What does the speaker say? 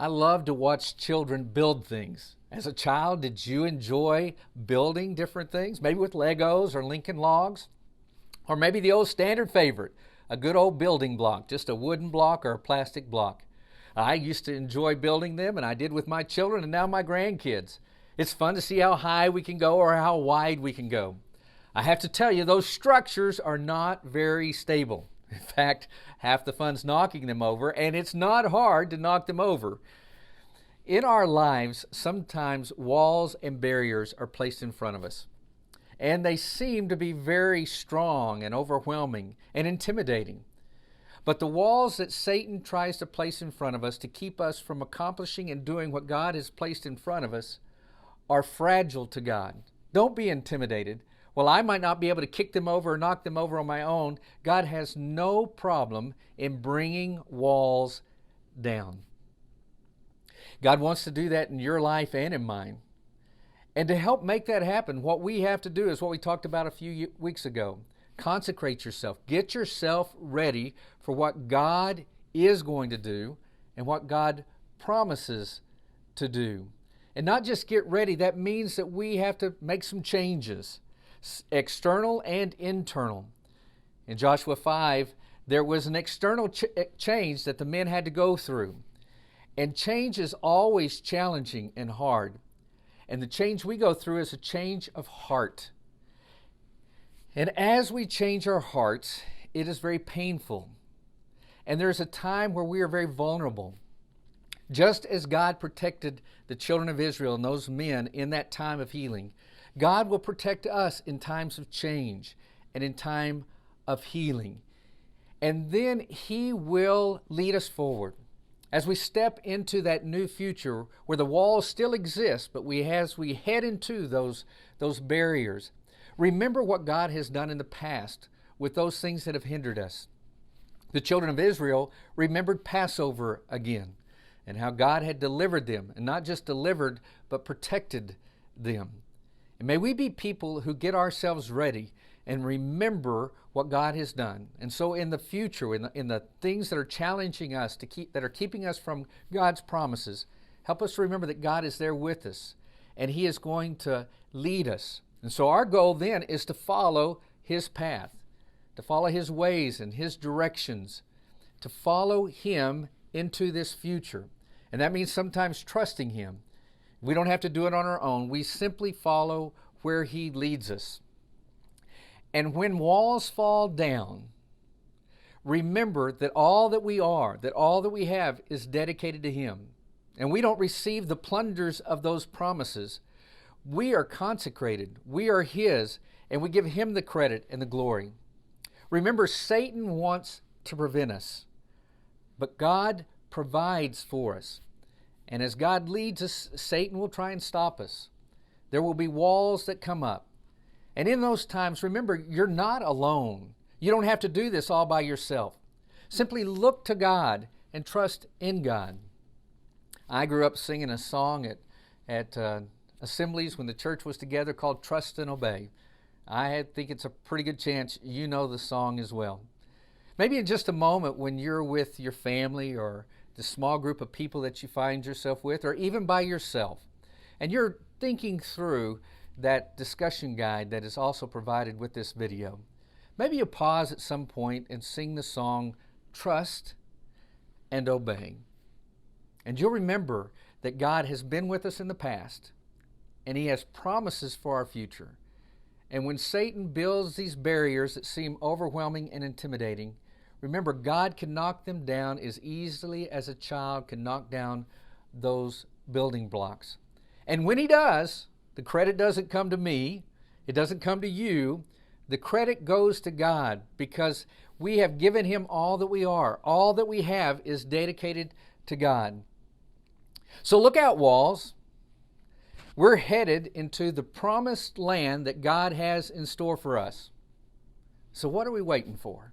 I love to watch children build things. As a child, did you enjoy building different things? Maybe with Legos or Lincoln Logs? Or maybe the old standard favorite, a good old building block, just a wooden block or a plastic block. I used to enjoy building them, and I did with my children and now my grandkids. It's fun to see how high we can go or how wide we can go. I have to tell you, those structures are not very stable. In fact, half the fun's knocking them over, and it's not hard to knock them over. In our lives, sometimes walls and barriers are placed in front of us, and they seem to be very strong and overwhelming and intimidating. But the walls that Satan tries to place in front of us to keep us from accomplishing and doing what God has placed in front of us are fragile to God. Don't be intimidated. Well, I might not be able to kick them over or knock them over on my own. God has no problem in bringing walls down. God wants to do that in your life and in mine. And to help make that happen, what we have to do is what we talked about a few weeks ago. Consecrate yourself. Get yourself ready for what God is going to do and what God promises to do. And not just get ready, that means that we have to make some changes, external and internal. In Joshua 5, there was an external change that the men had to go through. And change is always challenging and hard. And the change we go through is a change of heart. And as we change our hearts, it is very painful. And there's a time where we are very vulnerable. Just as God protected the children of Israel and those men in that time of healing, God will protect us in times of change and in time of healing. And then He will lead us forward. As we step into that new future where the walls still exist, but as we head into those barriers, remember what God has done in the past with those things that have hindered us. The children of Israel remembered Passover again and how God had delivered them, and not just delivered, but protected them. And may we be people who get ourselves ready and remember what God has done. And so in the future, in the things that are challenging us, that are keeping us from God's promises, help us remember that God is there with us and He is going to lead us. And so our goal then is to follow His path, to follow His ways and His directions, to follow Him into this future. And that means sometimes trusting Him. We don't have to do it on our own. We simply follow where He leads us. And when walls fall down, remember that all that we are, that all that we have is dedicated to Him. And we don't receive the plunders of those promises. We are consecrated. We are His, and we give Him the credit and the glory. Remember, Satan wants to prevent us, but God provides for us. And as God leads us, Satan will try and stop us. There will be walls that come up. And in those times, remember, you're not alone. You don't have to do this all by yourself. Simply look to God and trust in God. I grew up singing a song at assemblies when the church was together called Trust and Obey. I think it's a pretty good chance you know the song as well. Maybe in just a moment when you're with your family or the small group of people that you find yourself with, or even by yourself, and you're thinking through that discussion guide that is also provided with this video. Maybe you pause at some point and sing the song, Trust and Obey. And you'll remember that God has been with us in the past, and He has promises for our future. And when Satan builds these barriers that seem overwhelming and intimidating, remember, God can knock them down as easily as a child can knock down those building blocks. And when He does, the credit doesn't come to me. It doesn't come to you. The credit goes to God because we have given Him all that we are. All that we have is dedicated to God. So look out, walls. We're headed into the promised land that God has in store for us. So what are we waiting for?